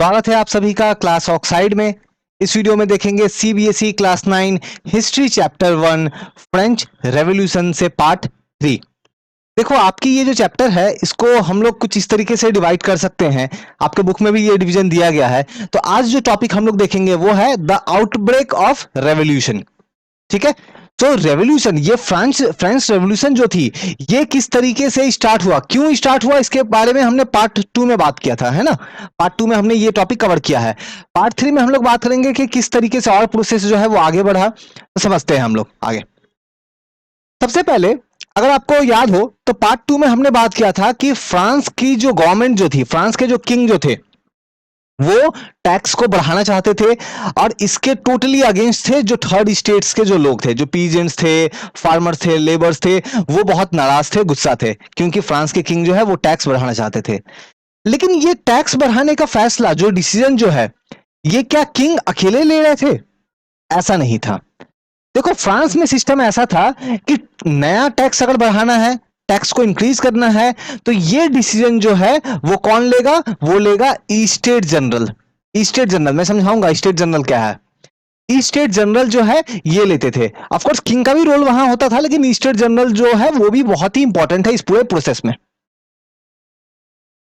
स्वागत है आप सभी का क्लास ऑक्साइड में। इस वीडियो में देखेंगे CBSE class 9 history chapter 1 French revolution से पार्ट 3। देखो आपकी ये जो चैप्टर है इसको हम लोग कुछ इस तरीके से डिवाइड कर सकते हैं। आपके बुक में भी ये डिवीजन दिया गया है। तो आज जो टॉपिक हम लोग देखेंगे वो है द आउटब्रेक ऑफ रेवोल्यूशन। ठीक है, तो रेवोल्यूशन, ये फ्रेंच रेवोल्यूशन जो थी ये किस तरीके से स्टार्ट हुआ, क्यों स्टार्ट हुआ, इसके बारे में हमने पार्ट 2 में बात किया था, है ना। पार्ट 2 में हमने ये टॉपिक कवर किया है। पार्ट 3 में हम लोग बात करेंगे कि किस तरीके से और प्रोसेस जो है वो आगे बढ़ा। तो समझते हैं हम लोग आगे। सबसे पहले अगर आपको याद हो तो पार्ट 2 में हमने बात किया था कि फ्रांस की जो गवर्नमेंट जो थी, फ्रांस के जो किंग जो थे वो टैक्स को बढ़ाना चाहते थे और इसके टोटली अगेंस्ट थे जो थर्ड स्टेट्स के जो लोग थे, जो पीजेंट्स थे, फार्मर्स थे, लेबर्स थे, वो बहुत नाराज थे, गुस्सा थे, क्योंकि फ्रांस के किंग जो है वो टैक्स बढ़ाना चाहते थे। लेकिन ये टैक्स बढ़ाने का फैसला, जो डिसीजन जो है, ये क्या किंग अकेले ले रहे थे? ऐसा नहीं था। देखो फ्रांस में सिस्टम ऐसा था कि नया टैक्स अगर बढ़ाना है, टैक्स को इंक्रीज करना है, तो ये डिसीजन जो है वो कौन लेगा? वो लेगा स्टेट जनरल। स्टेट जनरल मैं समझाऊंगा स्टेट जनरल क्या है। स्टेट जनरल जो है ये लेते थे। ऑफ कोर्स किंग का भी रोल वहां होता था, लेकिन स्टेट जनरल जो है वो भी बहुत ही इंपॉर्टेंट है इस पूरे प्रोसेस में।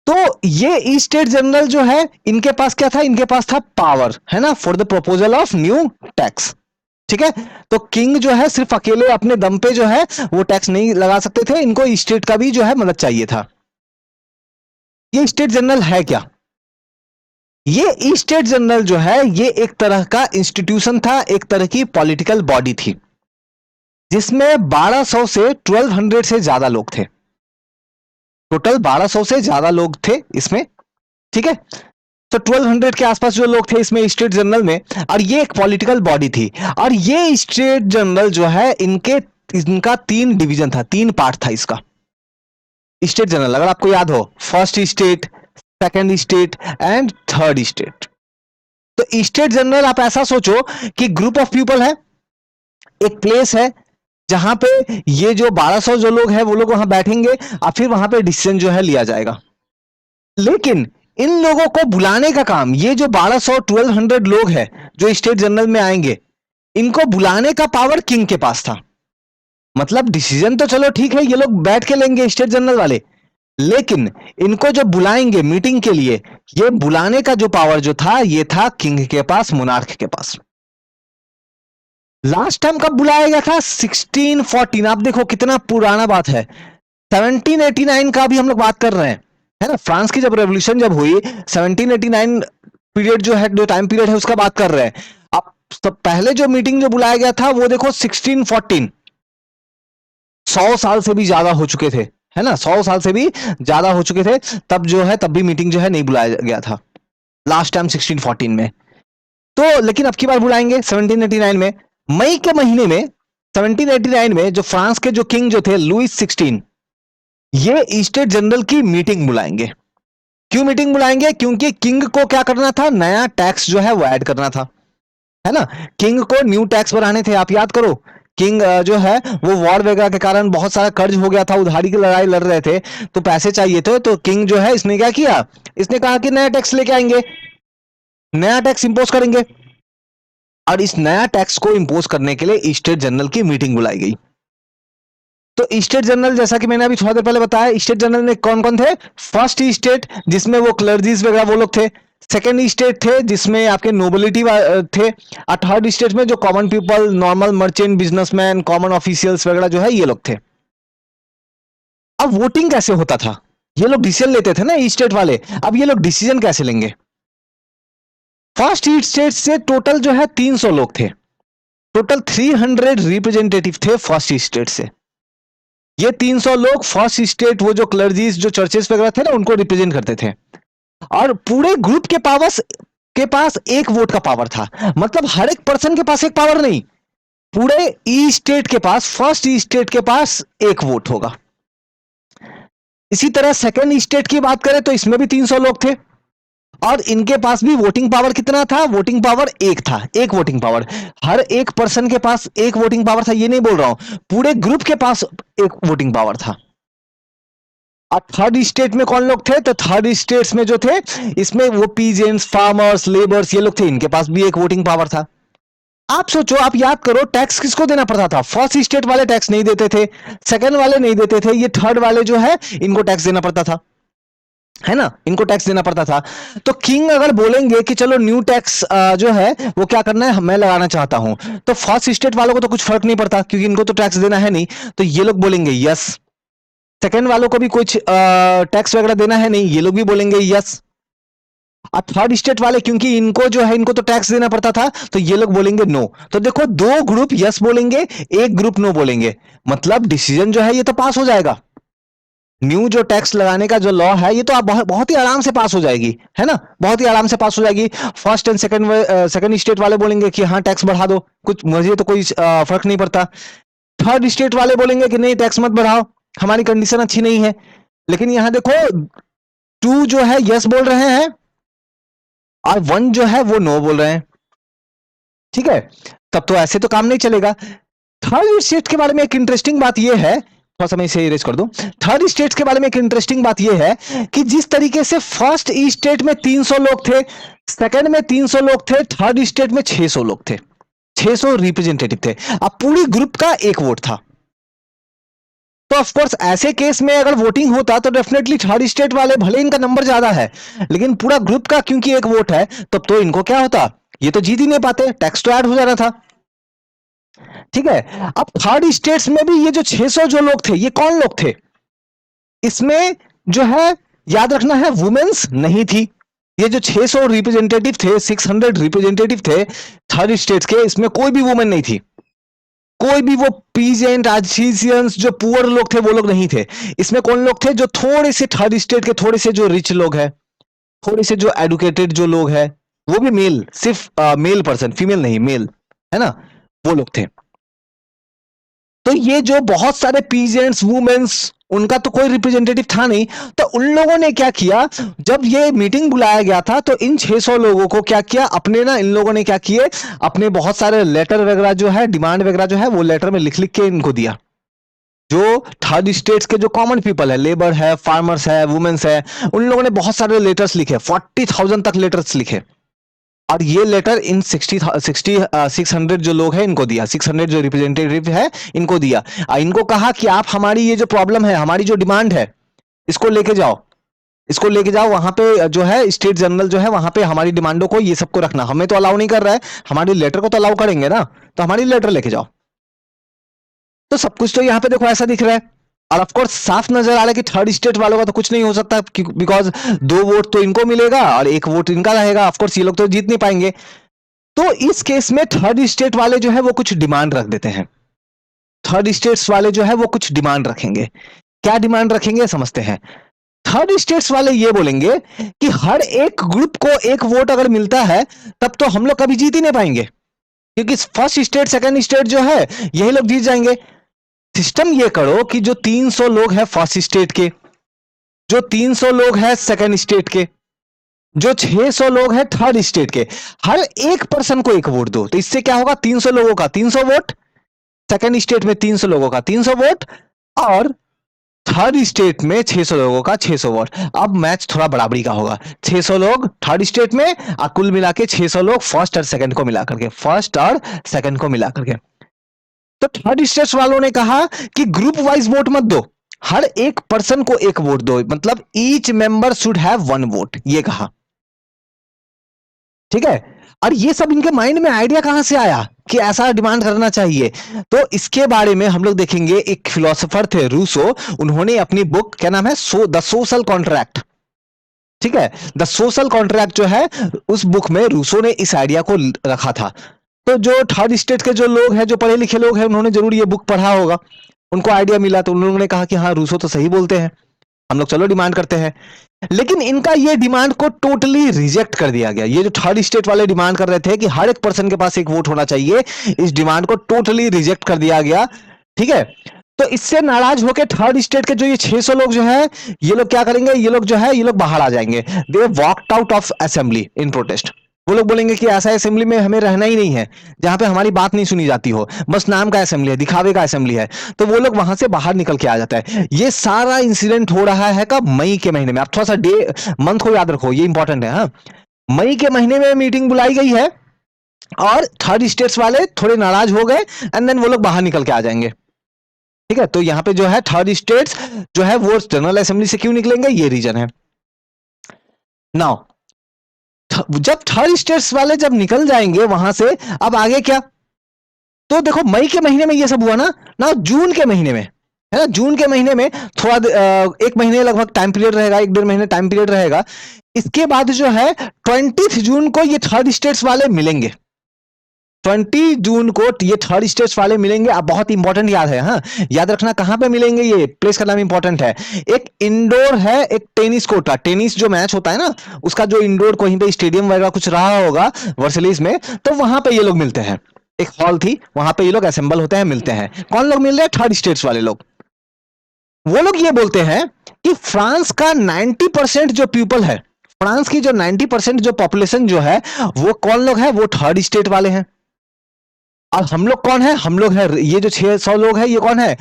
तो ये स्टेट जनरल जो है इनके पास क्या था? इनके पास था पावर, है ना, for the proposal of new tax. ठीक है, तो किंग जो है सिर्फ अकेले अपने दम पे जो है वो टैक्स नहीं लगा सकते थे, इनको स्टेट का भी जो है मदद चाहिए था। ये स्टेट जनरल है क्या? ये स्टेट जनरल जो है ये एक तरह का इंस्टीट्यूशन था, एक तरह की पॉलिटिकल बॉडी थी, जिसमें 1200 से 1200 से ज्यादा लोग थे। टोटल 1200 से ज्यादा लोग थे इसमें। ठीक है, तो 1200 के आसपास जो लोग थे इसमें स्टेट जनरल में, और ये एक पॉलिटिकल बॉडी थी। और ये स्टेट जनरल जो है इनका 3 डिवीजन था, 3 पार्ट था इसका। स्टेट जनरल अगर आपको याद हो, first state, second state and third state. तो स्टेट जनरल आप ऐसा सोचो कि ग्रुप ऑफ पीपल है, एक प्लेस है जहां पे ये जो 1200 जो लोग हैं वो लोग वहां बैठेंगे और फिर वहां पे डिसीजन जो है लिया जाएगा। लेकिन इन लोगों को बुलाने का काम, ये जो 1200 1200 लोग हैं जो स्टेट जनरल में आएंगे, इनको बुलाने का पावर किंग के पास था। मतलब डिसीजन तो चलो ठीक है ये लोग बैठ के लेंगे स्टेट जनरल वाले, लेकिन इनको जब बुलाएंगे मीटिंग के लिए, ये बुलाने का जो पावर जो था ये था किंग के पास, मोनार्क के पास। लास्ट टाइम कब बुलाया गया था? 1614। आप देखो कितना पुराना बात है। 1789 का भी हम लोग बात कर रहे हैं, है ना। फ्रांस की जब रेवोल्यूशन जब हुई, 1789 पीरियड जो है, जो टाइम पीरियड है उसका बात कर रहे हैं। अब तो पहले जो मीटिंग जो बुलाया गया था वो देखो 1614, 100 साल से भी ज्यादा हो चुके थे, है ना, 100 साल से भी ज्यादा हो चुके थे। तब जो है तब भी मीटिंग जो है नहीं बुलाया गया था लास्ट टाइम 1614 में। तो लेकिन अब की बार बुलाएंगे 1789 में, मई के महीने में। 1789 में जो फ्रांस के जो किंग जो थे लुइस 16, ये स्टेट जनरल की मीटिंग बुलाएंगे। क्यों मीटिंग बुलाएंगे? क्योंकि किंग को क्या करना था? नया टैक्स जो है वो ऐड करना था, है ना। किंग को न्यू टैक्स बढ़ाने थे। आप याद करो, किंग जो है वो वॉर वगैरह के कारण बहुत सारा कर्ज हो गया था, उधारी की लड़ाई लड़ रहे थे, तो पैसे चाहिए थे। तो किंग जो है इसने क्या किया? इसने कहा कि नया टैक्स लेके आएंगे, नया टैक्स इंपोज करेंगे। और इस नया टैक्स को इंपोज करने के लिए स्टेट जनरल की मीटिंग बुलाई गई। तो स्टेट जनरल, जैसा कि मैंने अभी थोड़ा देर पहले बताया, स्टेट जनरल में कौन कौन थे? फर्स्ट स्टेट जिसमें वो क्लर्जीज वगैरह वो लोग थे, सेकेंड स्टेट थे जिसमें आपके नोबिलिटी थे, और थर्ड स्टेट में जो common people, normal merchant, businessman, common officials वगैरह जो है ये लोग थे। अब वोटिंग कैसे होता था? ये लोग डिसीजन लेते थे ना स्टेट वाले, अब ये लोग डिसीजन कैसे लेंगे? फर्स्ट स्टेट से टोटल जो है 300 लोग थे, टोटल 300 रिप्रेजेंटेटिव थे फर्स्ट स्टेट से। ये 300 लोग फर्स्ट स्टेट, वो जो क्लर्जीज, जो चर्चेस वगैरह थे ना, उनको रिप्रेजेंट करते थे। और पूरे ग्रुप के पास एक वोट का पावर था। मतलब हर एक पर्सन के पास एक पावर नहीं, पूरे ई स्टेट के पास, फर्स्ट स्टेट के पास एक वोट होगा। इसी तरह सेकेंड स्टेट की बात करें तो इसमें भी 300 लोग थे, और इनके पास भी वोटिंग पावर कितना था? वोटिंग पावर एक था, एक वोटिंग पावर। हर एक पर्सन के पास एक वोटिंग पावर था, ये नहीं बोल रहा हूं, पूरे ग्रुप के पास एक वोटिंग पावर था। और थर्ड स्टेट में कौन लोग थे? तो थर्ड स्टेट्स में जो थे, इसमें वो पीजेंट्स, फार्मर्स, लेबर्स, ये लोग थे, इनके पास भी एक वोटिंग पावर था। आप सोचो, आप याद करो, टैक्स किसको देना पड़ता था? फर्स्ट स्टेट वाले टैक्स नहीं देते थे, सेकंड वाले नहीं देते थे, ये थर्ड वाले जो है इनको टैक्स देना पड़ता था, है ना, इनको टैक्स देना पड़ता था। तो किंग अगर बोलेंगे कि चलो न्यू टैक्स जो है वो क्या करना है, मैं लगाना चाहता हूं, तो फर्स्ट स्टेट वालों को तो कुछ फर्क नहीं पड़ता क्योंकि इनको तो टैक्स देना है नहीं, तो ये लोग बोलेंगे यस। सेकंड वालों को भी कुछ टैक्स वगैरह देना है नहीं, ये लोग भी बोलेंगे यस। और थर्ड स्टेट वाले क्योंकि इनको जो है इनको तो टैक्स देना पड़ता था, तो ये लोग बोलेंगे नो। तो देखो, दो ग्रुप यस बोलेंगे, एक ग्रुप नो बोलेंगे, मतलब डिसीजन जो है ये तो पास हो जाएगा। न्यू जो टैक्स लगाने का जो लॉ है ये तो आप बहुत ही आराम से पास हो जाएगी, है ना, बहुत ही आराम से पास हो जाएगी। फर्स्ट एंड सेकंड स्टेट वाले बोलेंगे कि हाँ टैक्स बढ़ा दो, कुछ मुझे तो कोई फर्क नहीं पड़ता। थर्ड स्टेट वाले बोलेंगे कि नहीं टैक्स मत बढ़ाओ, हमारी कंडीशन अच्छी नहीं है। लेकिन यहां देखो, टू जो है यस बोल रहे हैं और वन जो है वो नो बोल रहे हैं, ठीक है, तब तो ऐसे तो काम नहीं चलेगा। थर्ड स्टेट के बारे में एक इंटरेस्टिंग बात यह है, थोड़ा सा मैं इसे इरेज कर दूं। थर्ड स्टेट के बारे में एक इंटरेस्टिंग बात यह है कि जिस तरीके से फर्स्ट स्टेट में 300 लोग थे, सेकंड में 300 लोग थे, थर्ड स्टेट में 600 लोग थे, 600 रिप्रेजेंटेटिव थे, अब पूरी ग्रुप का एक वोट था। तो ऑफ कोर्स ऐसे केस में अगर वोटिंग होता तो डेफिनेटली थर्ड स्टेट वाले, भले इनका नंबर ज्यादा है लेकिन पूरा ग्रुप का क्योंकि एक वोट है, तब तो इनको क्या होता, ये तो जीत ही नहीं पाते, टैक्स तो ऐड हो जाना था, ठीक है। अब थर्ड स्टेट्स में भी ये जो 600 जो लोग थे, ये कौन लोग थे? इसमें जो है याद रखना है, वुमेन्स नहीं थी। ये जो 600 रिप्रेजेंटेटिव थे, 600 रिप्रेजेंटेटिव थे थर्ड स्टेट्स के, इसमें कोई भी वुमेन नहीं थी, कोई भी वो पीजेंट आर्टिसियंस जो पुअर लोग थे वो लोग नहीं थे। इसमें कौन लोग थे? जो थोड़े से थर्ड स्टेट के थोड़े से जो रिच लोग हैं, थोड़े से जो एडुकेटेड जो लोग हैं, वो भी मेल, सिर्फ मेल पर्सन, फीमेल नहीं, मेल, है ना, वो लोग थे। तो ये जो बहुत सारे पीजेंट्स, वुमेन्स, उनका तो कोई रिप्रेजेंटेटिव था नहीं, तो उन लोगों ने क्या किया, जब ये मीटिंग बुलाया गया था तो इन 600 लोगों को क्या किया, अपने ना इन लोगों ने क्या किए, अपने बहुत सारे लेटर वगैरह जो है, डिमांड वगैरह जो है, वो लेटर में लिख लिख के इनको दिया। जो थर्ड स्टेट्स के जो कॉमन पीपल है, लेबर है, फार्मर्स है, वुमेन्स है, उन लोगों ने बहुत सारे लेटर्स लिखे, 40,000 तक लेटर्स लिखे। और ये लेटर इन 600 जो लोग हैं इनको दिया, 600 जो रिप्रेजेंटेटिव है इनको दिया। इनको कहा कि आप हमारी ये जो प्रॉब्लम है, हमारी जो डिमांड है, इसको लेके जाओ, इसको लेके जाओ वहां पे जो है स्टेट जनरल जो है वहां पे हमारी डिमांडों को, ये सबको रखना, हमें तो अलाउ नहीं कर रहा है, हमारी लेटर को तो अलाउ करेंगे ना, तो हमारी लेटर लेके जाओ। तो सब कुछ तो यहाँ पे देखो ऐसा दिख रहा है, और ऑफ कोर्स साफ नजर आ रहा है कि थर्ड स्टेट वालों का तो कुछ नहीं हो सकता, बिकॉज 2 वोट तो इनको मिलेगा और 1 वोट इनका रहेगा, ऑफ कोर्स ये लोग तो जीत नहीं पाएंगे। तो इस केस में थर्ड स्टेट वाले जो है वो कुछ डिमांड रख देते हैं, थर्ड स्टेट्स वाले जो है वो कुछ डिमांड रखेंगे। क्या डिमांड रखेंगे समझते हैं। थर्ड स्टेट्स वाले ये बोलेंगे कि हर एक ग्रुप को 1 वोट अगर मिलता है तब तो हम लोग कभी जीत ही नहीं पाएंगे, क्योंकि फर्स्ट स्टेट सेकंड स्टेट जो है यही लोग जीत जाएंगे। सिस्टम ये करो कि जो 300 लोग हैं फर्स्ट स्टेट के, जो 300 लोग हैं सेकंड स्टेट के, जो 600 लोग हैं थर्ड स्टेट के, हर एक पर्सन को 1 वोट दो, तो इससे क्या होगा, 300 लोगों का 300 वोट, सेकंड स्टेट में 300 लोगों का 300 वोट, और थर्ड स्टेट में 600 लोगों का 600 वोट। अब मैच थोड़ा बराबरी का होगा, 600 लोग थर्ड स्टेट में और कुल मिला के 600 लोग फर्स्ट और सेकंड को मिला करके, फर्स्ट और सेकंड को मिला करके। तो थर्ड स्टेट वालों ने कहा कि ग्रुप वाइज वोट मत दो, हर एक पर्सन को 1 वोट दो, मतलब each member should have 1 vote, ये कहा, ठीक है। और ये सब इनके माइंड में आइडिया कहां से आया कि ऐसा डिमांड करना चाहिए, तो इसके बारे में हम लोग देखेंगे। एक फिलोसोफर थे रूसो, उन्होंने अपनी बुक, क्या नाम है, द सोशल कॉन्ट्रैक्ट, ठीक है, द सोशल कॉन्ट्रैक्ट जो है, उस बुक में रूसो ने इस आइडिया को रखा था। तो जो थर्ड स्टेट के जो लोग हैं, जो पढ़े लिखे लोग हैं, उन्होंने जरूर ये बुक पढ़ा होगा, उनको आइडिया मिला, तो उन्होंने कहा कि हाँ रूसो तो सही बोलते हैं, हम लोग चलो डिमांड करते हैं। लेकिन इनका ये डिमांड को टोटली रिजेक्ट कर दिया गया। ये जो थर्ड स्टेट वाले डिमांड कर रहे थे कि हर एक पर्सन के पास 1 वोट होना चाहिए, इस डिमांड को टोटली रिजेक्ट कर दिया गया, ठीक है। तो इससे नाराज होकर थर्ड स्टेट के जो ये 600 लोग जो है, ये लोग क्या करेंगे, ये लोग जो है ये लोग बाहर आ जाएंगे, they walked out of assembly in protest. वो लोग बोलेंगे कि ऐसा असेंबली में हमें रहना ही नहीं है जहां पे हमारी बात नहीं सुनी जाती हो, बस नाम का असेंबली है, दिखावे का असेंबली है। तो वो लोग वहां से बाहर निकल के आ जाता है। ये सारा इंसिडेंट हो रहा है कब? मई के महीने में। आप थोड़ा सा डे मंथ को याद रखो, ये इंपॉर्टेंट है। हाँ, मई के महीने में मीटिंग बुलाई गई है और थर्ड स्टेट्स वाले थोड़े नाराज हो गए एंड देन वो लोग बाहर निकल के आ जाएंगे। ठीक है, तो यहां पे जो है थर्ड स्टेट्स जो है वो जनरल असेंबली से क्यों निकलेंगे, ये रीजन है। नाउ जब थर्ड स्टेट्स वाले जब निकल जाएंगे वहां से, अब आगे क्या? तो देखो मई के महीने में ये सब हुआ ना। ना जून के महीने में, है ना, जून के महीने में थोड़ा एक महीने लगभग टाइम पीरियड रहेगा, एक डेढ़ महीने टाइम पीरियड रहेगा। इसके बाद जो है 20 जून को ये थर्ड स्टेट्स वाले मिलेंगे। 20 जून को ये थर्ड स्टेट्स वाले मिलेंगे। अब बहुत इंपॉर्टेंट याद है, हाँ, याद रखना कहां पे मिलेंगे, ये प्लेस का नाम इंपॉर्टेंट है। एक इंडोर है, एक टेनिस कोर्ट है। टेनिस जो मैच होता है ना, उसका जो इंडोर कहीं पे स्टेडियम वगैरह कुछ रहा होगा वर्सलीज में, तो वहां पे ये लोग मिलते हैं। एक हॉल थी, वहां पे ये लोग असेंबल होते हैं, मिलते हैं। कौन लोग मिल रहे हैं? थर्ड स्टेट्स वाले लोग। वो लोग ये बोलते हैं कि फ्रांस का 90% जो पीपल है, फ्रांस की जो 90% जो पॉपुलेशन जो है, वो कौन लोग है? वो थर्ड स्टेट वाले हैं। और हम लोग कौन है? हम लोग है ये जो 600 लोग है, ये कौन है?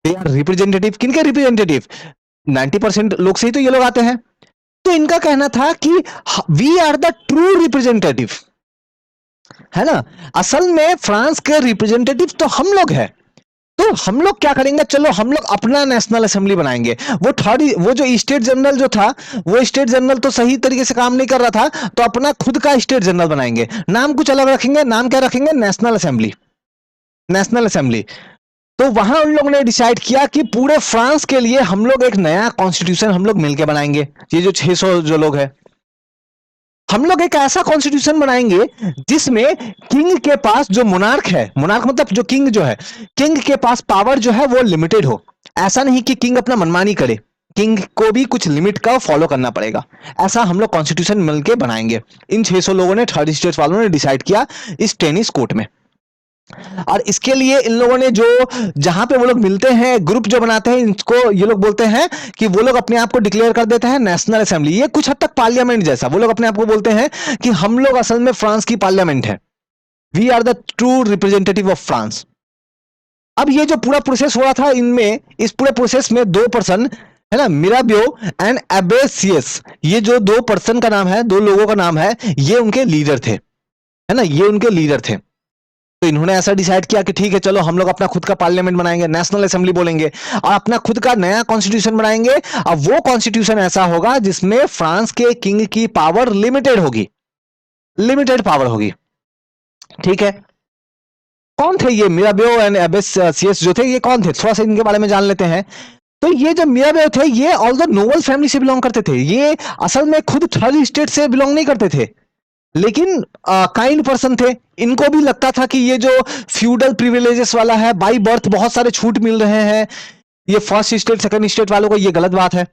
They are representative. किनके रिप्रेजेंटेटिव? 90% लोग से ही तो ये लोग आते हैं। तो इनका कहना था कि we are the true representative, है ना, असल में फ्रांस के रिप्रेजेंटेटिव तो हम लोग हैं। तो हम लोग क्या करेंगे? चलो हम लोग अपना नेशनल असेंबली बनाएंगे। वो जो स्टेट जनरल जो था, वो स्टेट जनरल तो सही तरीके से काम नहीं कर रहा था, तो अपना खुद का स्टेट जनरल बनाएंगे। नाम कुछ अलग रखेंगे। नाम क्या रखेंगे? National assembly. National assembly. तो वहां उन लोगों ने डिसाइड किया कि पूरे फ्रांस के लिए हम लोग एक नया कॉन्स्टिट्यूशन हम लोग मिलकर बनाएंगे। ये जो 600 जो लोग हैं, हम लोग एक ऐसा कॉन्स्टिट्यूशन बनाएंगे जिसमें किंग के पास जो मोनार्क है, मोनार्क मतलब जो किंग जो है, किंग के पास पावर जो है वो लिमिटेड हो। ऐसा नहीं कि किंग अपना मनमानी करे, किंग को भी कुछ लिमिट का फॉलो करना पड़ेगा। ऐसा हम लोग कॉन्स्टिट्यूशन मिलकर बनाएंगे। इन 600 लोगों ने, थर्ड स्टेट वालों ने डिसाइड किया इस टेनिस कोर्ट में। और इसके लिए इन लोगों ने जो, जहां पे वो लोग मिलते हैं, ग्रुप जो बनाते हैं, इनको ये लोग बोलते हैं कि वो लोग अपने आप को डिक्लेयर कर देते हैं नेशनल असेंबली। ये कुछ हद तक पार्लियामेंट जैसा, वो लोग अपने आप को बोलते हैं कि हम लोग असल में फ्रांस की पार्लियामेंट है। We are the true representative of France. अब ये जो पूरा प्रोसेस हो रहा था, इनमें इस पूरे प्रोसेस में 2 पर्सन है ना, मिराबियो एंड एबेसियस, ये जो 2 पर्सन का नाम है, 2 लोगों का नाम है, ये उनके लीडर थे, है ना, ये उनके लीडर थे। तो इन्होंने ऐसा डिसाइड किया कि ठीक है चलो हम लोग अपना खुद का पार्लियामेंट बनाएंगे, नेशनल असेंबली बोलेंगे, और अपना खुद का नया कॉन्स्टिट्यूशन बनाएंगे। अब वो कॉन्स्टिट्यूशन ऐसा होगा जिसमें फ्रांस के किंग की पावर लिमिटेड होगी, लिमिटेड पावर होगी। ठीक है, कौन थे ये मिराबियो एंड एबेसियस जो थे, ये कौन थे? थोड़ा सा इनके बारे में जान लेते हैं। तो ये जो मिराबियो थे, ये ऑल द नोबल फैमिली से बिलोंग करते थे। ये असल में खुद थर्ड स्टेट से बिलोंग नहीं करते थे, लेकिन काइंड पर्सन थे। इनको भी लगता था कि ये जो फ्यूडल प्रिविलेजेस वाला है, बाई बर्थ बहुत सारे छूट मिल रहे हैं, ये फर्स्ट स्टेट सेकंड स्टेट वालों को, ये गलत बात है।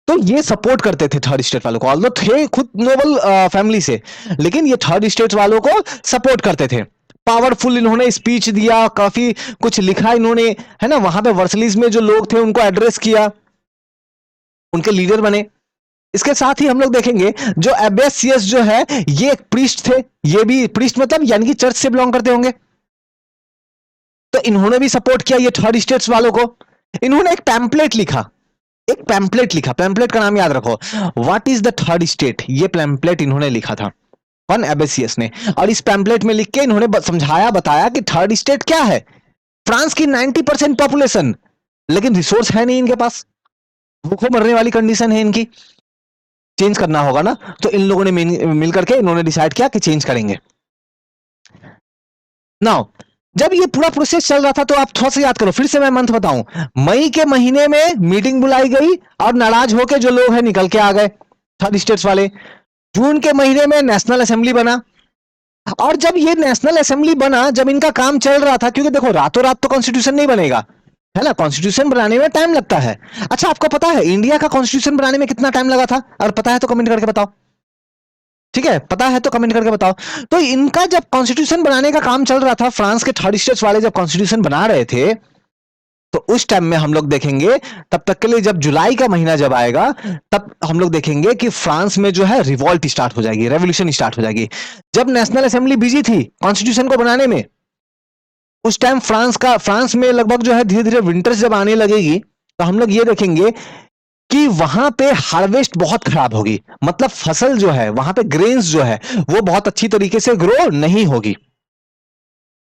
तो ये सपोर्ट करते थे थर्ड स्टेट वालों को, ऑल्दो थे खुद नोबल फैमिली से, लेकिन ये थर्ड स्टेट वालों को सपोर्ट करते थे। पावरफुल इन्होंने स्पीच दिया, काफी कुछ लिखा इन्होंने, है ना, वहां पे वर्सलीज में जो लोग थे उनको एड्रेस किया, उनके लीडर बने। इसके साथ ही हम लोग देखेंगे जो एबेसियस जो है, ये एक प्रीस्ट थे। ये भी प्रीस्ट मतलब यानी कि चर्च से बिलोंग करते होंगे। तो इन्होंने भी सपोर्ट किया ये थर्ड स्टेट्स वालों को। इन्होंने एक पैम्पलेट लिखा, एक पैम्पलेट लिखा, पैम्पलेट का नाम याद रखो, what is the third state. ये पैम्पलेट इन्होंने लिखा था, कौन? एबेसियस ने। और इस पैम्पलेट में लिख के इन्होंने समझाया, बताया कि थर्ड स्टेट क्या है। फ्रांस की 90% पॉपुलेशन, लेकिन रिसोर्स है नहीं इनके पास, भूखों मरने वाली कंडीशन है इनकी, चेंज करना होगा ना। तो इन लोगों ने मिल करके इन्होंने डिसाइड किया कि चेंज करेंगे। नाउ जब ये पूरा प्रोसेस चल रहा था, तो आप थोड़ा सा याद करो, फिर से मैं मंथ बताऊं। मई के महीने में मीटिंग बुलाई गई और नाराज होकर जो लोग हैं निकल के आ गए, थर्ड स्टेट्स वाले। जून के महीने में नेशनल असेंबली बना, और जब ये नेशनल असेंबली बना, जब इनका काम चल रहा था, क्योंकि देखो रातों रात तो कॉन्स्टिट्यूशन नहीं बनेगा, है ना, कॉन्स्टिट्यूशन बनाने में टाइम लगता है। अच्छा, आपको पता है इंडिया का कॉन्स्टिट्यूशन बनाने में कितना टाइम लगा था? और पता है तो कमेंट करके बताओ। ठीक है, पता है तो कमेंट करके बताओ। तो इनका जब कॉन्स्टिट्यूशन बनाने का काम चल रहा था, फ्रांस के थर्ड स्टेट्स वाले जब कॉन्स्टिट्यूशन बना रहे थे, तो उस टाइम में हम लोग देखेंगे, तब तक के लिए जब जुलाई का महीना जब आएगा, तब हम लोग देखेंगे कि फ्रांस में जो है रिवॉल्ट स्टार्ट हो जाएगी, रेवोल्यूशन स्टार्ट हो जाएगी। जब नेशनल असेंबली बिजी थी कॉन्स्टिट्यूशन को बनाने में, उस टाइम फ्रांस में लगभग जो है धीरे धीरे विंटर्स जब आने लगेगी, तो हम लोग ये देखेंगे कि वहां पे हार्वेस्ट बहुत खराब होगी। मतलब फसल जो है वहां पे, ग्रेन्स जो है वो बहुत अच्छी तरीके से ग्रो नहीं होगी।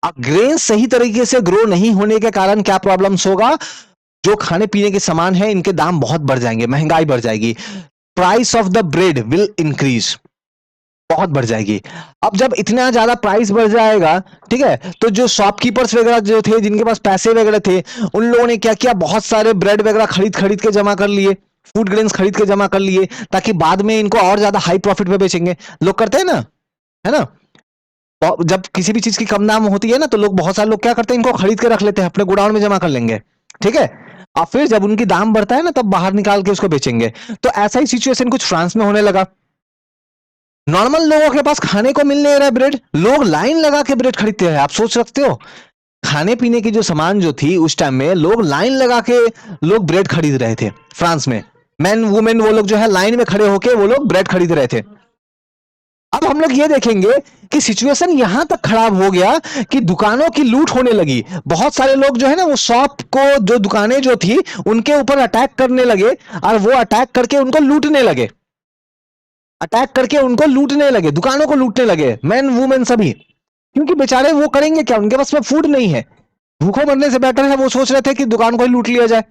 अब ग्रेन सही तरीके से ग्रो नहीं होने के कारण क्या प्रॉब्लम्स होगा, जो खाने पीने के सामान है इनके दाम बहुत बढ़ जाएंगे, महंगाई बढ़ जाएगी। Price of the bread will increase, बहुत बढ़ जाएगी। अब जब इतना ज्यादा प्राइस बढ़ जाएगा, ठीक है, तो जो शॉपकीपर्स वगैरह जो थे, जिनके पास पैसे वगैरह थे, उन लोगों ने क्या किया, बहुत सारे ब्रेड वगैरह खरीद खरीद के जमा कर लिए, फूड ग्रेन्स खरीद के जमा कर लिए, ताकि बाद में इनको और ज्यादा हाई प्रॉफिट पे बेचेंगे। लोग करते हैं ना, है ना। जब किसी भी चीज की कम दाम होती है ना, तो लोग, बहुत सारे लोग क्या करते हैं, इनको खरीद के रख लेते हैं, अपने गोडाउन में जमा कर लेंगे, ठीक है। और फिर जब उनकी दाम बढ़ता है ना, तब बाहर निकाल के उसको बेचेंगे। तो ऐसा ही सिचुएशन कुछ फ्रांस में होने लगा। नॉर्मल लोगों के पास खाने को मिल नहीं रहा है ब्रेड, लोग लाइन लगा के ब्रेड खरीदते हैं। आप सोच सकते हो, खाने पीने की जो सामान जो थी उस टाइम में, लोग लाइन लगा के लोग ब्रेड खरीद रहे थे फ्रांस में। मैन वुमेन वो लोग जो है लाइन में खड़े होके वो लोग ब्रेड खरीद रहे थे। अब हम लोग ये देखेंगे कि सिचुएशन यहां तक खराब हो गया कि दुकानों की लूट होने लगी। बहुत सारे लोग जो है ना, वो शॉप को, जो दुकानें जो थी उनके ऊपर अटैक करने लगे, और वो अटैक करके उनको लूटने लगे, दुकानों को लूटने लगे, मैन वुमेन सभी। क्योंकि बेचारे वो करेंगे क्या, उनके पास में फूड नहीं है, भूखों मरने से बेटर है वो सोच रहे थे कि दुकान को ही लूट लिया जाए।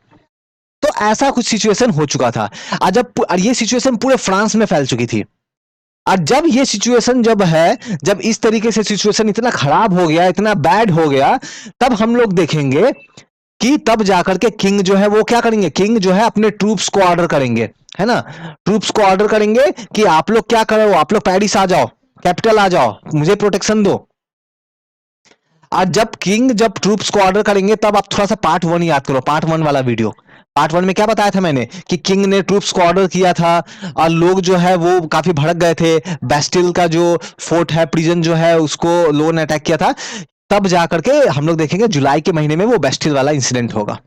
तो ऐसा कुछ सिचुएशन हो चुका था। और ये सिचुएशन पूरे फ्रांस में फैल चुकी थी। और जब ये सिचुएशन जब इस तरीके से सिचुएशन इतना खराब हो गया, इतना बैड हो गया, तब हम लोग देखेंगे कि तब जाकर के किंग जो है वो क्या करेंगे, किंग जो है अपने ट्रूप्स को ऑर्डर करेंगे, है ना। ट्रूप्स को ऑर्डर करेंगे कि आप लोग क्या करो, आप लोग पेरिस आ जाओ, कैपिटल आ जाओ, मुझे प्रोटेक्शन दो। आज जब ट्रूप्स को ऑर्डर करेंगे, तब आप थोड़ा सा पार्ट 1 याद करो, पार्ट 1 वाला वीडियो। पार्ट 1 में क्या बताया था मैंने, कि किंग ने ट्रूप्स को ऑर्डर किया था, और लोग जो है वो काफी भड़क गए थे। बेस्टिल का जो फोर्ट है, प्रिजन जो है, उसको लोगों ने अटैक किया था। तब जाकर के हम लोग देखेंगे जुलाई के महीने में वो बेस्टिल वाला इंसिडेंट होगा।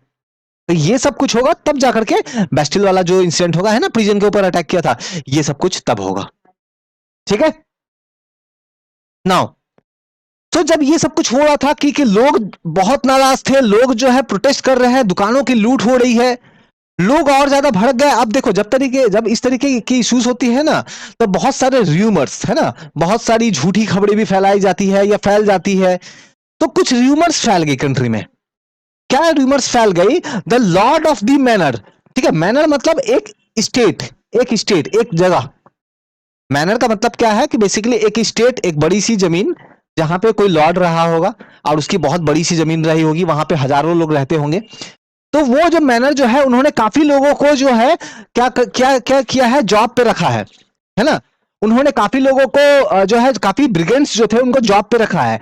तो ये सब कुछ होगा तब जाकर के, बेस्टिल वाला जो इंसिडेंट होगा, है ना, प्रिजन के ऊपर अटैक किया था, ये सब कुछ तब होगा। ठीक है। नाउ, तो जब ये सब कुछ हो रहा था कि लोग बहुत नाराज थे, लोग जो है प्रोटेस्ट कर रहे हैं, दुकानों की लूट हो रही है, लोग और ज्यादा भड़क गए। अब देखो, जब इस तरीके की इश्यूज होती है ना, तो बहुत सारे र्यूमर्स, है ना, बहुत सारी झूठी खबरें भी फैलाई जाती है या फैल जाती है। तो कुछ र्यूमर्स फैल गई कंट्री में। क्या र्यूमर्स फैल गई, the Lord of the manner. ठीक है, मैनर मतलब एक जगह। मैनर का मतलब क्या है, कि बेसिकली एक स्टेट, एक बड़ी सी जमीन, जहां पे कोई लॉर्ड रहा होगा, और उसकी बहुत बड़ी सी जमीन रही होगी, वहां पे हजारों लोग रहते होंगे। तो वो जो मैनर जो है, उन्होंने काफी लोगों को जो है क्या क्या क्या किया है, जॉब पे रखा है ना। उन्होंने काफी लोगों को जो है, काफी ब्रिगेड्स जो थे उनको जॉब पे रखा है।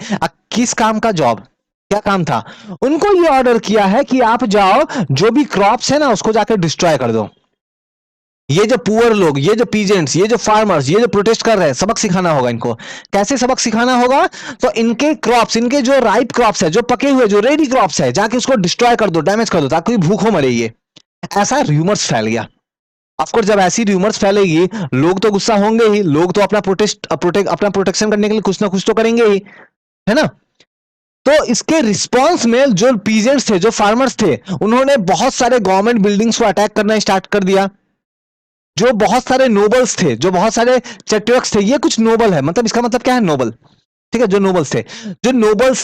किस काम का जॉब, क्या काम था, उनको ये ऑर्डर किया है कि आप जाओ, जो भी क्रॉप्स है ना उसको जाकर डिस्ट्रॉय कर दो। ये जो पुअर लोग, ये जो पीजेंट्स, ये जो फार्मर्स, ये जो प्रोटेस्ट कर रहे हैं, सबक सिखाना होगा इनको। कैसे सबक सिखाना होगा, तो इनके क्रॉप्स, इनके जो राइप क्रॉप्स है, जो पके हुए, जो रेडी क्रॉप्स है, जाके उसको डिस्ट्रॉय कर दो, डैमेज कर दो, ताकि भूखों मरे। ये ऐसा रूमर्स फैल गया। ऑफकोर्स जब ऐसी रूमर्स फैलेगी, लोग तो गुस्सा होंगे ही, लोग तो अपना प्रोटेक्शन करने के लिए कुछ ना कुछ तो करेंगे ही, है ना। तो इसके रिस्पॉन्स में जो पीजेंट्स थे, जो फार्मर्स थे, उन्होंने बहुत सारे गवर्नमेंट बिल्डिंग्स को अटैक करना स्टार्ट कर दिया। जो बहुत सारे नोबल्स थे, जो बहुत सारे चट्रक्स थे, ये कुछ नोबल है, मतलब इसका मतलब क्या है, नोबल। ठीक है, जो नोबल्स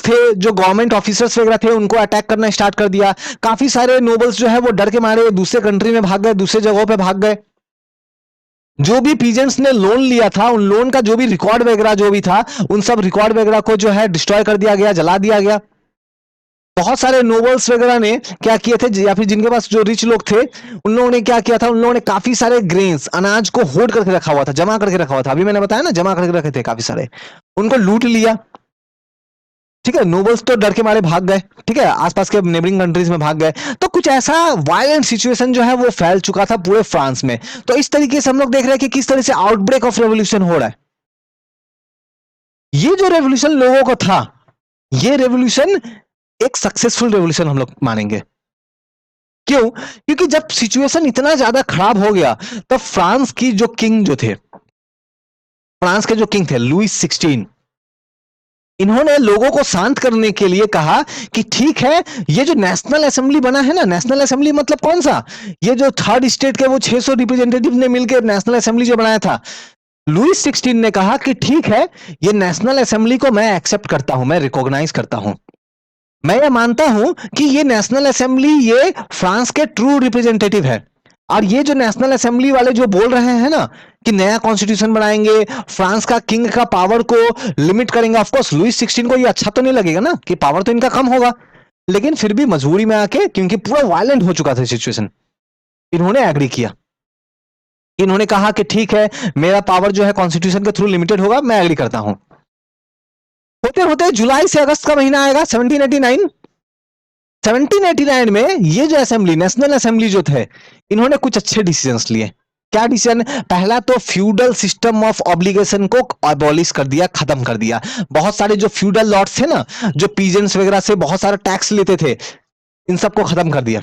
थे, जो गवर्नमेंट ऑफिसर्स वगैरह थे, उनको अटैक करना स्टार्ट कर दिया। काफी सारे नोबल्स जो है वो डर के मारे दूसरे कंट्री में भाग गए, दूसरे जगहों पे भाग गए। जो भी पीजेंट्स ने लोन लिया था, उन लोन का जो भी रिकॉर्ड वगैरह जो भी था, उन सब रिकॉर्ड वगैरह को जो है डिस्ट्रॉय कर दिया गया, जला दिया गया। बहुत सारे नोबल्स वगैरह ने क्या किए थे, या फिर जिनके पास जो रिच लोग थे, उन लोगों ने क्या किया था, उन लोगों ने काफी सारे ग्रेन्स, अनाज को होल्ड करके रखा हुआ था, जमा करके रखा हुआ था। अभी मैंने बताया ना, जमा करके रखे थे काफी सारे, उनको लूट लिया। ठीक है, नोबल्स तो डर के मारे भाग गए, ठीक है, आसपास के नेबरिंग कंट्रीज में भाग गए। तो कुछ ऐसा वायलेंट सिचुएशन जो है वो फैल चुका था पूरे फ्रांस में। तो इस तरीके से हम लोग देख रहे हैं कि किस तरह से आउटब्रेक ऑफ रेवोल्यूशन हो रहा है। ये जो रेवोल्यूशन लोगों को था, ये रेवोल्यूशन एक सक्सेसफुल रेवोल्यूशन हम लोग मानेंगे। क्यों? क्योंकि जब सिचुएशन इतना ज्यादा खराब हो गया तब फ्रांस की जो किंग जो थे, फ्रांस के जो किंग थे लुईस 16, इन्होंने लोगों को शांत करने के लिए कहा कि ठीक है, ये जो नेशनल असेंबली बना है ना, नेशनल असेंबली मतलब कौन सा, ये जो थर्ड स्टेट के वो 600 रिप्रेजेंटेटिव ने मिलकर नेशनल असेंबली जो बनाया था, लुईस 16 ने कहा कि ठीक है, ये नेशनल असेंबली को मैं एक्सेप्ट करता हूं, मैं रिकॉग्नाइज करता हूं, मैं ये मानता हूं कि ये नेशनल असेंबली ये फ्रांस के ट्रू रिप्रेजेंटेटिव है, और ये जो नेशनल असेंबली वाले जो बोल रहे हैं ना कि नया कॉन्स्टिट्यूशन बनाएंगे, फ्रांस का किंग का पावर को लिमिट करेंगे, ऑफ कोर्स लुईस 16 को ये अच्छा तो नहीं लगेगा ना कि पावर तो इनका कम होगा, लेकिन फिर भी मजबूरी में आके, क्योंकि पूरा वायलेंट हो चुका था सिचुएशन, इन्होंने एग्री किया, इन्होंने कहा कि ठीक है, मेरा पावर जो है कॉन्स्टिट्यूशन के थ्रू लिमिटेड होगा, मैं एग्री करता हूं। होते होते जुलाई से अगस्त का महीना आएगा 1789। 1789 में ये जो असेंबली, नेशनल असेंबली जो थे, इन्होंने कुछ अच्छे डिसीजंस लिए। क्या डिसीजन? पहला तो फ्यूडल सिस्टम ऑफ ऑब्लिगेशन को अबॉलिश कर दिया, खत्म कर दिया। बहुत सारे जो फ्यूडल लॉर्ड्स थे ना, जो पीजेंट्स वगैरह से बहुत सारा टैक्स लेते थे, इन सबको खत्म कर दिया।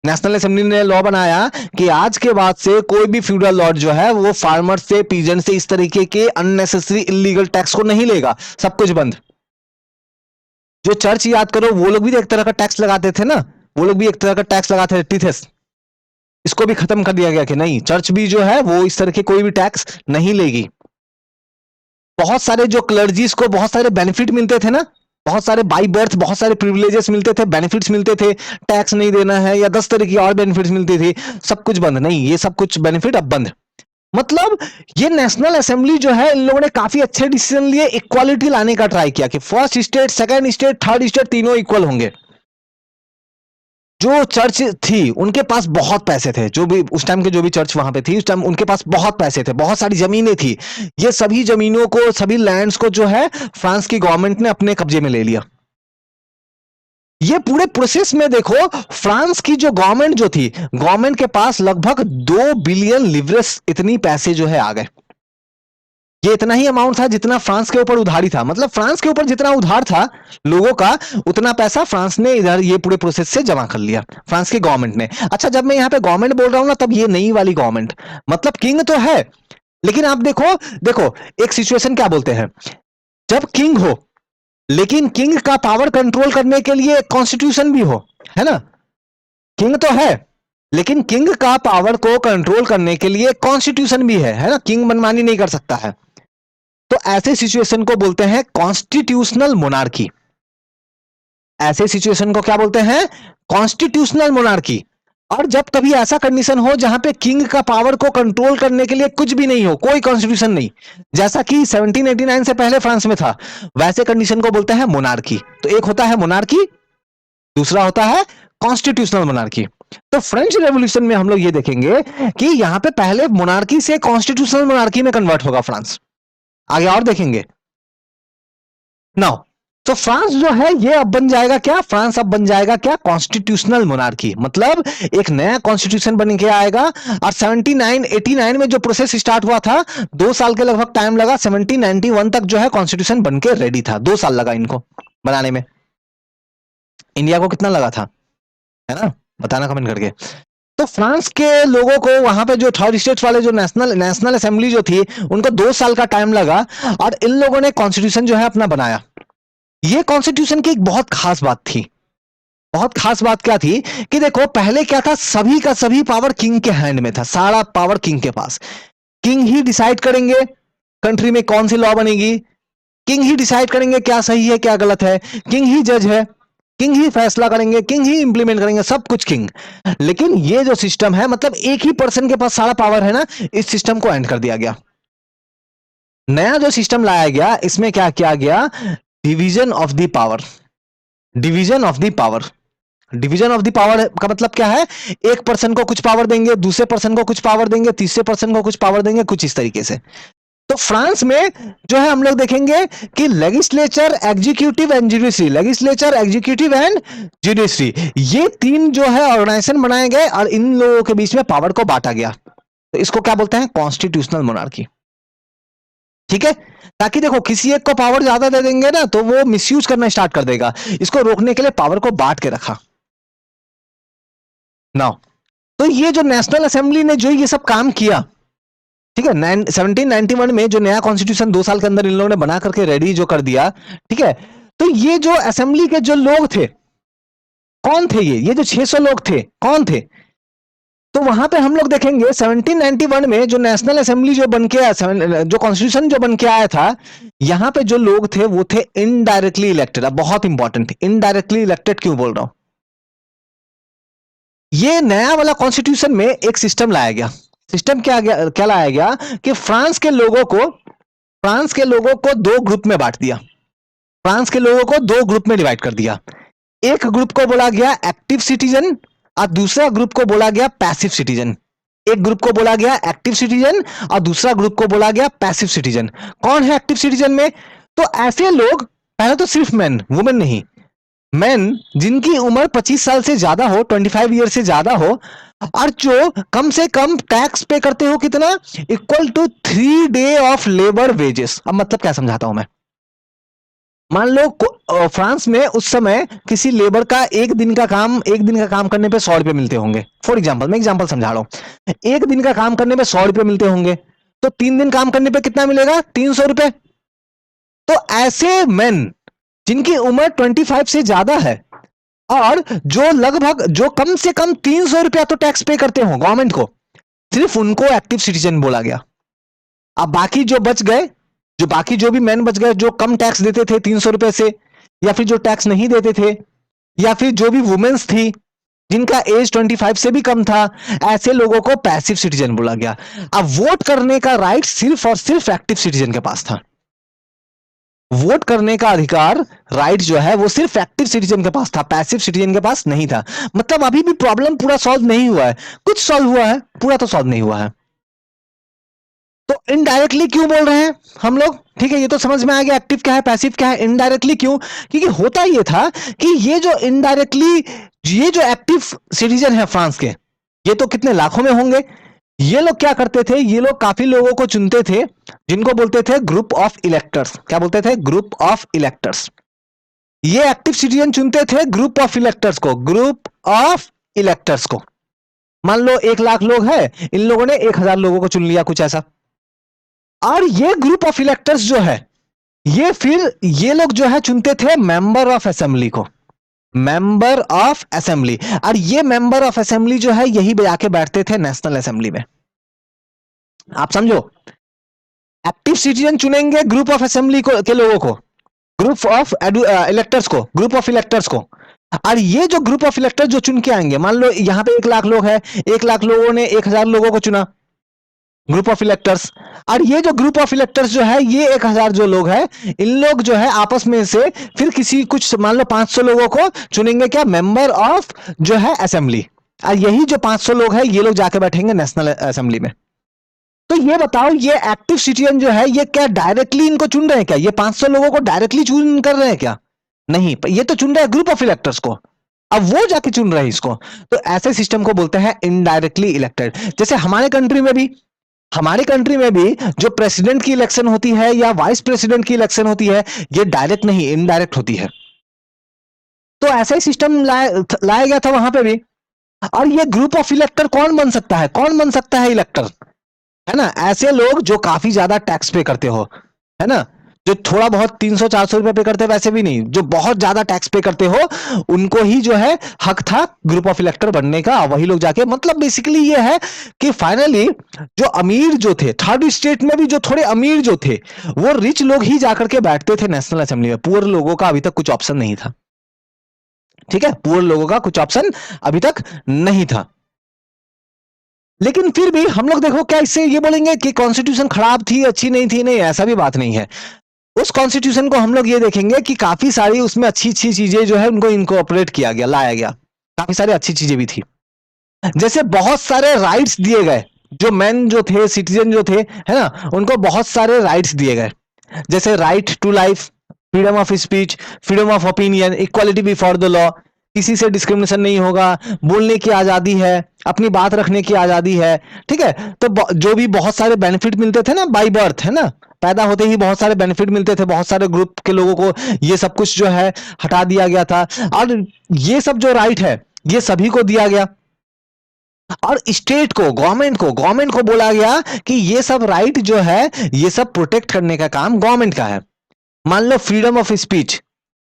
नेशनल असेंबली ने लॉ बनाया कि आज के बाद से कोई भी फ्यूडल लॉर्ड जो है वो फार्मर से, पीजेंट से इस तरीके के अननेसेसरी इलीगल टैक्स को नहीं लेगा, सब कुछ बंद। जो चर्च याद करो, वो लोग भी एक तरह का टैक्स लगाते थे ना, वो लोग भी एक तरह का टैक्स लगाते थे, टीथेस। इसको भी खत्म कर दिया गया कि नहीं, चर्च भी जो है वो इस तरह के कोई भी टैक्स नहीं लेगी। बहुत सारे जो क्लर्जीज को बहुत सारे बेनिफिट मिलते थे ना, बहुत सारे बाई बर्थ बहुत सारे प्रिविलेजेस मिलते थे, बेनिफिट्स मिलते थे, टैक्स नहीं देना है या 10 तरह की और बेनिफिट्स मिलती थी, सब कुछ बंद। नहीं, ये सब कुछ बेनिफिट अब बंद। मतलब ये नेशनल असेंबली जो है, इन लोगों ने काफी अच्छे डिसीजन लिए, इक्वालिटी लाने का ट्राई किया कि first state, second state, third state तीनों इक्वल होंगे। जो चर्च थी उनके पास बहुत पैसे थे, जो भी उस टाइम के जो भी चर्च वहां पे थी उस टाइम उनके पास बहुत पैसे थे, बहुत सारी जमीनें थी। ये सभी जमीनों को, सभी लैंड्स को जो है फ्रांस की गवर्नमेंट ने अपने कब्जे में ले लिया। ये पूरे प्रोसेस में देखो, फ्रांस की जो गवर्नमेंट जो थी, गवर्नमेंट के पास लगभग 2 बिलियन लिवरेस इतनी पैसे जो है आ गए। ये इतना ही अमाउंट था जितना फ्रांस के ऊपर उधारी था, मतलब फ्रांस के ऊपर जितना उधार था लोगों का, उतना पैसा फ्रांस ने इधर ये पूरे प्रोसेस से जमा कर लिया, फ्रांस की गवर्नमेंट ने। अच्छा, जब मैं यहां पे गवर्नमेंट बोल रहा हूं ना, तब ये नई वाली गवर्नमेंट, मतलब किंग तो है, लेकिन आप देखो देखो एक सिचुएशन क्या बोलते हैं, जब किंग हो लेकिन किंग का पावर कंट्रोल करने के लिए कॉन्स्टिट्यूशन भी हो, है ना। किंग तो है लेकिन किंग का पावर को कंट्रोल करने के लिए कॉन्स्टिट्यूशन भी है ना, किंग मनमानी नहीं कर सकता है। तो ऐसे सिचुएशन को बोलते हैं कॉन्स्टिट्यूशनल मोनार्की। ऐसे सिचुएशन को क्या बोलते हैं? Constitutional monarchy. और जब कभी ऐसा कंडीशन हो जहां पे किंग का पावर को कंट्रोल करने के लिए कुछ भी नहीं हो, कोई कॉन्स्टिट्यूशन नहीं, जैसा कि 1789 से पहले फ्रांस में था, वैसे कंडीशन को बोलते हैं मोनार्की। तो एक होता है मोनार्की, दूसरा होता है कॉन्स्टिट्यूशनल मोनार्की। तो फ्रेंच रेवोल्यूशन में हम लोग ये देखेंगे कि यहां पे पहले मोनार्की से कॉन्स्टिट्यूशनल मोनार्की में कन्वर्ट होगा फ्रांस, आगे और देखेंगे। नाउ तो फ्रांस जो है ये अब बन जाएगा क्या, फ्रांस अब बन जाएगा क्या, कॉन्स्टिट्यूशनल मोनार्की, मतलब एक नया कॉन्स्टिट्यूशन बन के आएगा। और 1789 में जो प्रोसेस स्टार्ट हुआ था, 2 साल के लगभग टाइम लगा, 1791 तक जो है कॉन्स्टिट्यूशन बन के रेडी था, 2 साल लगा इनको बनाने में। इंडिया को कितना लगा था, है ना, बताना कमेंट करके। तो फ्रांस के लोगों को वहां पे जो थर्ड स्टेट वाले जो नेशनल असेंबली जो थी, उनको 2 साल का टाइम लगा, और इन लोगों ने कॉन्स्टिट्यूशन जो है अपना बनाया। ये कॉन्स्टिट्यूशन की एक बहुत खास बात थी। बहुत खास बात क्या थी कि देखो, पहले क्या था, सभी का सभी पावर किंग के हैंड में था, सारा पावर किंग के पास। किंग ही डिसाइड करेंगे कंट्री में कौन सी लॉ बनेगी, किंग ही डिसाइड करेंगे क्या सही है क्या गलत है, किंग ही जज है, किंग ही फैसला करेंगे, किंग ही इंप्लीमेंट करेंगे, सब कुछ किंग। लेकिन ये जो सिस्टम है, मतलब एक ही पर्सन के पास सारा पावर है ना, इस सिस्टम को एंड कर दिया गया। नया जो सिस्टम लाया गया, इसमें क्या किया गया, division of the power. Division of the power, division of the power का मतलब क्या है, एक पर्सन को कुछ पावर देंगे, दूसरे पर्सन को कुछ पावर देंगे, तीसरे पर्सन को कुछ पावर देंगे, कुछ इस तरीके से। तो फ्रांस में जो है हम लोग देखेंगे कि legislature, executive and judiciary, legislature, executive and judiciary, ये तीन जो है ऑर्गेनाइजेशन बनाए गए, और इन लोगों के बीच में पावर को बांटा गया। तो इसको क्या बोलते हैं, कॉन्स्टिट्यूशनल मोनार्की। ठीक है, ताकि देखो किसी एक को पावर ज्यादा दे देंगे ना तो वो मिसयूज करना स्टार्ट कर देगा, इसको रोकने के लिए पावर को बांट के रखा। नाउ तो ये जो नेशनल असेंबली ने जो ये सब काम किया, ठीक है, 1791 में जो नया कॉन्स्टिट्यूशन 2 साल के अंदर इन लोगों ने बना करके रेडी जो कर दिया, ठीक है, तो ये जो असेंबली के जो लोग थे, कौन थे ये जो 600 लोग थे कौन थे? तो वहां पे हम लोग देखेंगे 1791 में जो नेशनल असेंबली जो बन के आया, जो कॉन्स्टिट्यूशन जो बन के आया था, यहां पे जो लोग थे वो थे इनडायरेक्टली इलेक्टेड। अब बहुत इंपॉर्टेंट थे, इनडायरेक्टली इलेक्टेड क्यों बोल रहा हूं? ये नया वाला कॉन्स्टिट्यूशन में एक सिस्टम लाया गया। सिस्टम क्या लाया गया कि फ्रांस के लोगों को दो ग्रुप में बांट दिया। फ्रांस के लोगों को दो ग्रुप में डिवाइड कर दिया। एक ग्रुप को बोला गया एक्टिव सिटीजन और दूसरा ग्रुप को बोला गया पैसिव सिटीजन। एक ग्रुप को बोला गया एक्टिव सिटीजन और दूसरा ग्रुप को बोला गया पैसिव सिटीजन। कौन है एक्टिव सिटीजन में? तो ऐसे लोग, पहले तो सिर्फ मैन, वुमेन नहीं, मैन जिनकी उम्र 25 साल से ज्यादा हो, 25 ईयर से ज्यादा हो, और जो कम से कम टैक्स पे करते हो, कितना? Equal to 3 day of labour wages. अब मतलब क्या समझाता हूं मैं। मान लो फ्रांस में उस समय किसी लेबर का एक दिन का काम करने पे 100 रुपए मिलते होंगे। फॉर एग्जाम्पल, मैं एग्जाम्पल समझा रहा हूं। एक दिन का काम करने पे 100 रुपए मिलते होंगे, तो 3 दिन काम करने पे कितना मिलेगा? 300 रुपए। तो ऐसे मैन जिनकी उम्र 25 से ज्यादा है और जो कम से कम 300 रुपया तो टैक्स पे करते हो गवर्नमेंट को, सिर्फ उनको एक्टिव सिटीजन बोला गया। अब बाकी जो बच गए, बाकी जो भी मैन बच गए, जो कम टैक्स देते थे 300 रुपए से, या फिर जो टैक्स नहीं देते थे, या फिर जो भी वुमेन्स थी जिनका एज 25 से भी कम था, ऐसे लोगों को पैसिव सिटीजन बोला गया। अब वोट करने का राइट सिर्फ और सिर्फ एक्टिव सिटीजन के पास था। वोट करने का अधिकार, राइट जो है वो सिर्फ एक्टिव सिटीजन के पास था, पैसिव सिटीजन के पास नहीं था। मतलब अभी भी प्रॉब्लम पूरा सॉल्व नहीं हुआ है, कुछ सॉल्व हुआ है, पूरा तो सॉल्व नहीं हुआ है। तो इनडायरेक्टली क्यों बोल रहे हैं हम लोग? ठीक है, ये तो समझ में आ गया एक्टिव क्या है पैसिव क्या है। इनडायरेक्टली क्यों? क्योंकि होता ये था कि ये जो इनडायरेक्टली, ये जो एक्टिव सिटीजन है फ्रांस के, ये तो कितने लाखों में होंगे। ये लोग क्या करते थे? ये लोग काफी लोगों को चुनते थे जिनको बोलते थे ग्रुप ऑफ इलेक्टर्स। क्या बोलते थे? Group of electors. ये एक्टिव सिटीजन चुनते थे ग्रुप ऑफ इलेक्टर्स को, ग्रुप ऑफ इलेक्टर्स को। मान लो 1 लाख लोग हैं, इन लोगों ने 1000 लोगों को चुन लिया, कुछ ऐसा। और ये ग्रुप ऑफ इलेक्टर्स जो है, ये लोग जो है चुनते थे मेंबर ऑफ असेंबली को, मेंबर ऑफ असेंबली। और ये मेंबर ऑफ असेंबली जो है यही जाके बैठते थे नेशनल असेंबली में। आप समझो, एक्टिव सिटीजन चुनेंगे ग्रुप ऑफ असेंबली के लोगों को, ग्रुप ऑफ इलेक्टर्स को, ग्रुप ऑफ इलेक्टर्स को। और ये जो ग्रुप ऑफ इलेक्टर्स जो चुन के आएंगे, मान लो यहां पे 1 लाख लोग हैं, 1 लाख लोगों ने 1000 लोगों को चुना, ग्रुप ऑफ इलेक्टर्स। और ये जो ग्रुप ऑफ इलेक्टर्स जो है, ये 1000 जो लोग हैं, इन लोग जो है आपस में से फिर कुछ मान लो 500 लोगों को चुनेंगे, क्या? मेंबर ऑफ जो है असेंबली। और यही जो 500 लोग हैं, ये लोग जाके बैठेंगे नेशनल असेंबली में। तो ये बताओ, ये एक्टिव सिटीजन जो है, ये क्या डायरेक्टली इनको चुन रहे हैं क्या? ये 500 लोगों को डायरेक्टली चुन कर रहे हैं क्या? नहीं, ये तो चुन रहे हैं ग्रुप ऑफ इलेक्टर्स को, अब वो जाके चुन रहे हैं इसको। तो ऐसे सिस्टम को बोलते हैं इनडायरेक्टली इलेक्टेड। जैसे हमारे कंट्री में भी जो प्रेसिडेंट की इलेक्शन होती है या वाइस प्रेसिडेंट की इलेक्शन होती है, ये डायरेक्ट नहीं, इनडायरेक्ट होती है। तो ऐसा ही सिस्टम लाया गया था वहां पे भी। और ये ग्रुप ऑफ इलेक्टर कौन बन सकता है? कौन बन सकता है इलेक्टर? है ना, ऐसे लोग जो काफी ज्यादा टैक्स पे करते हो, है ना, जो थोड़ा बहुत 300-400 रुपए पे करते, वैसे भी नहीं, जो बहुत ज्यादा टैक्स पे करते हो, उनको ही जो है हक था ग्रुप ऑफ इलेक्टर बनने का। वही लोग जाके, मतलब बेसिकली ये है कि फाइनली जो अमीर जो थे, थर्ड स्टेट में भी जो थोड़े अमीर जो थे, वो रिच लोग ही जाकर के बैठते थे नेशनल असेंबली में। पुअर लोगों का अभी तक कुछ ऑप्शन नहीं था। ठीक है, पुअर लोगों का कुछ ऑप्शन अभी तक नहीं था। लेकिन फिर भी हम लोग देखो, क्या इससे ये बोलेंगे कि कॉन्स्टिट्यूशन खराब थी, अच्छी नहीं थी? नहीं, ऐसा भी बात नहीं है। उस कॉन्स्टिट्यूशन को हम लोग ये देखेंगे कि काफी सारी उसमें अच्छी अच्छी चीजें जो है उनको इनकॉर्पोरेट किया गया, लाया गया। काफी सारी अच्छी चीजें भी थी, जैसे बहुत सारे राइट्स दिए गए, जो मैन जो थे, सिटीजन जो थे, है ना, उनको बहुत सारे राइट्स दिए गए। जैसे right to life, freedom of speech, freedom of opinion, equality before the law, किसी से डिस्क्रिमिनेशन नहीं होगा, बोलने की आजादी है, अपनी बात रखने की आजादी है। ठीक है, तो जो भी बहुत सारे बेनिफिट मिलते थे ना बाय बर्थ, है ना, पैदा होते ही बहुत सारे बेनिफिट मिलते थे बहुत सारे ग्रुप के लोगों को, ये सब कुछ जो है हटा दिया गया था। और ये सब जो राइट है, ये सभी को दिया गया। और स्टेट को, गवर्नमेंट को बोला गया कि ये सब राइट जो है ये सब प्रोटेक्ट करने का काम गवर्नमेंट का है। मान लो फ्रीडम ऑफ स्पीच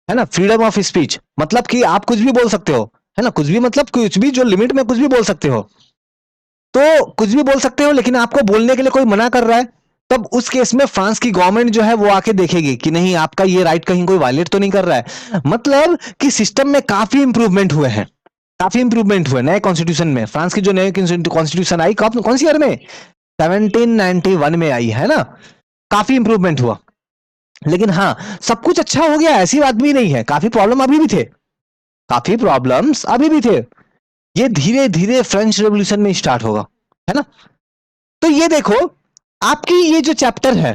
है ना, फ्रीडम ऑफ स्पीच मतलब कि आप कुछ भी बोल सकते हो, है ना, कुछ भी मतलब कुछ भी, जो लिमिट में कुछ भी बोल सकते हो, तो कुछ भी बोल सकते हो, लेकिन आपको बोलने के लिए कोई मना कर रहा है, तब उस केस में फ्रांस की गवर्नमेंट जो है वो आके देखेगी कि नहीं आपका ये राइट कहीं कोई वायलेट तो नहीं कर रहा है। मतलब कि सिस्टम में काफी इंप्रूवमेंट हुए हैं, काफी इंप्रूवमेंट हुए नए कॉन्स्टिट्यूशन में। फ्रांस की जो नई कॉन्स्टिट्यूशन आई कौन सी ईयर में, 1791 में आई है ना। काफी इंप्रूवमेंट हुआ, लेकिन हाँ सब कुछ अच्छा हो गया ऐसी बात भी नहीं है, काफी प्रॉब्लम अभी भी थे, काफी प्रॉब्लम्स अभी भी थे। ये धीरे धीरे फ्रेंच रेवोल्यूशन में स्टार्ट होगा, है ना। तो ये देखो आपकी ये जो चैप्टर है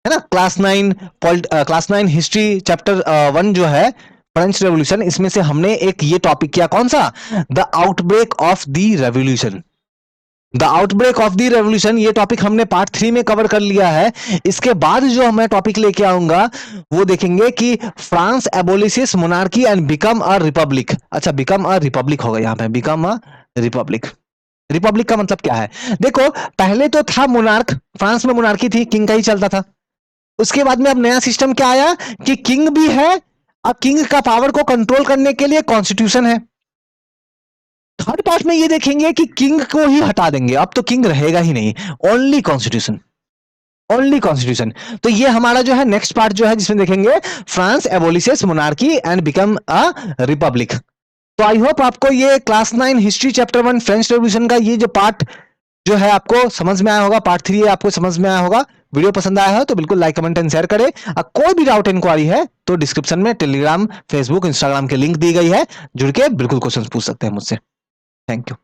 ना, क्लास 9 हिस्ट्री चैप्टर 1 जो है फ्रेंच रेवोल्यूशन, इसमें से हमने एक ये टॉपिक किया कौन सा, the outbreak of the revolution. The outbreak of the revolution ये टॉपिक हमने पार्ट 3 में कवर कर लिया है। इसके बाद जो मैं टॉपिक लेके आऊंगा वो देखेंगे कि France abolishes monarchy and become a republic. अच्छा बिकम अ रिपब्लिक होगा यहाँ पे, बिकम अ रिपब्लिक। रिपब्लिक का मतलब क्या है, देखो पहले तो था मोनार्क, फ्रांस में मोनार्की थी, किंग का ही चलता था। उसके बाद में अब नया सिस्टम क्या आया कि किंग भी है, अब किंग का पावर को कंट्रोल करने के लिए कॉन्स्टिट्यूशन है। थर्ड पार्ट में ये देखेंगे कि किंग को ही हटा देंगे, अब तो किंग रहेगा ही नहीं, ओनली कॉन्स्टिट्यूशन, ओनली कॉन्स्टिट्यूशन। तो ये हमारा जो है नेक्स्ट पार्ट जो है जिसमें देखेंगे France abolishes monarchy and become a republic. तो आई होप आपको ये class 9 history chapter 1 French revolution का ये जो पार्ट जो है आपको समझ में आया होगा, पार्ट 3 आपको समझ में आया होगा। वीडियो पसंद आया हो तो बिल्कुल लाइक कमेंट एंड शेयर करें। कोई भी डाउट इंक्वायरी है तो डिस्क्रिप्शन में टेलीग्राम फेसबुक इंस्टाग्राम के लिंक दी गई है, जुड़ के बिल्कुल क्वेश्चन पूछ सकते हैं मुझसे। Thank you.